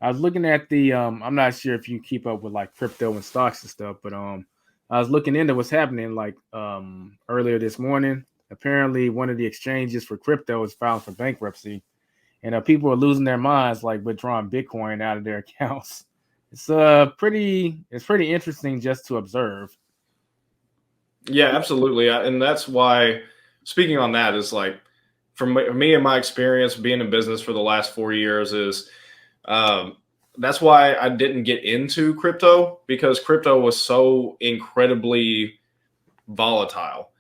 I was looking at the I'm not sure if you keep up with like crypto and stocks and stuff, but I was looking into what's happening like earlier this morning. Apparently one of the exchanges for crypto is filing for bankruptcy, and people are losing their minds like withdrawing Bitcoin out of their accounts. It's pretty interesting just to observe. Yeah, absolutely. And that's why, speaking on that, is like, from me and my experience being in business for the last 4 years, is um, that's why I didn't get into crypto, because crypto was so incredibly volatile.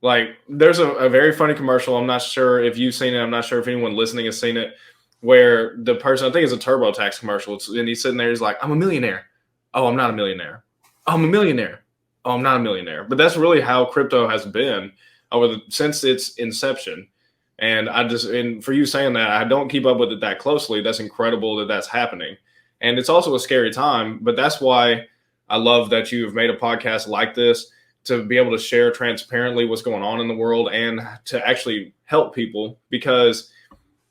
Like, there's a very funny commercial. I'm not sure if you've seen it. I'm not sure if anyone listening has seen it, where the person, I think it's a TurboTax commercial, and he's sitting there, he's like, I'm a millionaire. Oh, I'm not a millionaire. Oh, I'm a millionaire. Oh, I'm not a millionaire. But that's really how crypto has been since its inception. And for you saying that, I don't keep up with it that closely. That's incredible that that's happening. And it's also a scary time, but that's why I love that you've made a podcast like this, to be able to share transparently what's going on in the world and to actually help people. Because,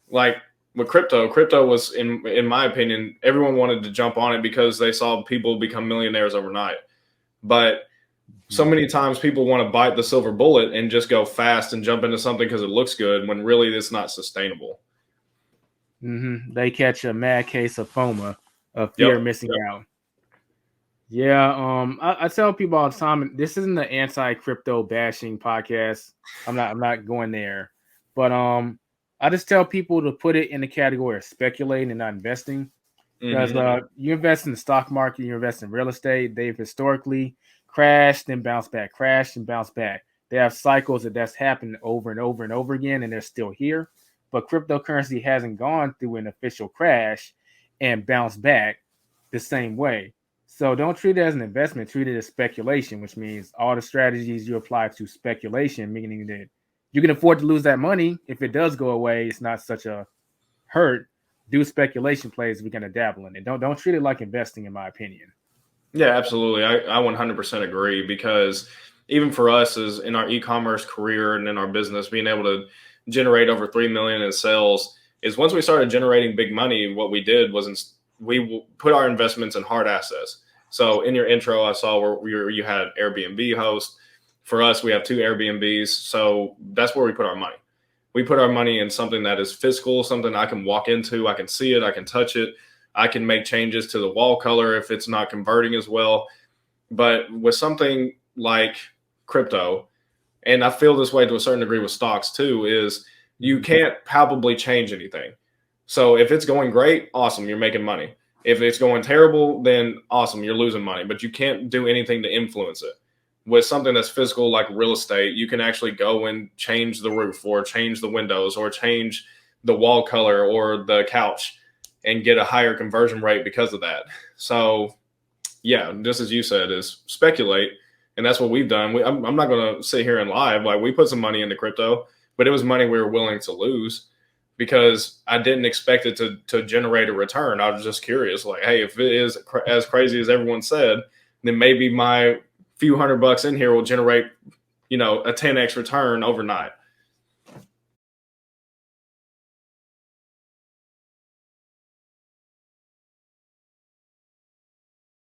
like, with crypto was, in my opinion, everyone wanted to jump on it because they saw people become millionaires overnight. But so many times people want to bite the silver bullet and just go fast and jump into something because it looks good, when really it's not sustainable. They catch a mad case of FOMA, of fear of Yep. missing out. Yeah, I tell people all the time, and this isn't the anti-crypto bashing podcast. I'm not going there, but I just tell people to put it in the category of speculating and not investing. Because you invest in the stock market, you invest in real estate, they've historically crashed and bounced back, crashed and bounced back. They have cycles that's happened over and over and over again, and they're still here. But cryptocurrency hasn't gone through an official crash and bounced back the same way. So don't treat it as an investment, treat it as speculation, which means all the strategies you apply to speculation, meaning that you can afford to lose that money. If it does go away, it's not such a hurt. Do speculation plays, we're going to dabble in it. Don't treat it like investing, in my opinion. Yeah, absolutely. I 100% agree, because even for us, as in our e-commerce career and in our business, being able to generate over 3 million in sales, is once we started generating big money, what we did was we put our investments in hard assets. So in your intro, I saw where you had Airbnb host. For us, we have 2 Airbnbs. So that's where we put our money. We put our money in something that is physical, something I can walk into, I can see it, I can touch it. I can make changes to the wall color if it's not converting as well. But with something like crypto, and I feel this way to a certain degree with stocks too, is you can't palpably change anything. So if it's going great, awesome, you're making money. If it's going terrible, then awesome, you're losing money. But you can't do anything to influence it. With something that's physical like real estate, you can actually go and change the roof or change the windows or change the wall color or the couch and get a higher conversion rate because of that. So, yeah, just as you said, is speculate. And that's what we've done. I'm not going to sit here and lie. Like, we put some money into crypto, but it was money we were willing to lose because I didn't expect it to generate a return. I was just curious, like, hey, if it is as crazy as everyone said, then maybe my few $100 in here will generate, a 10x return overnight.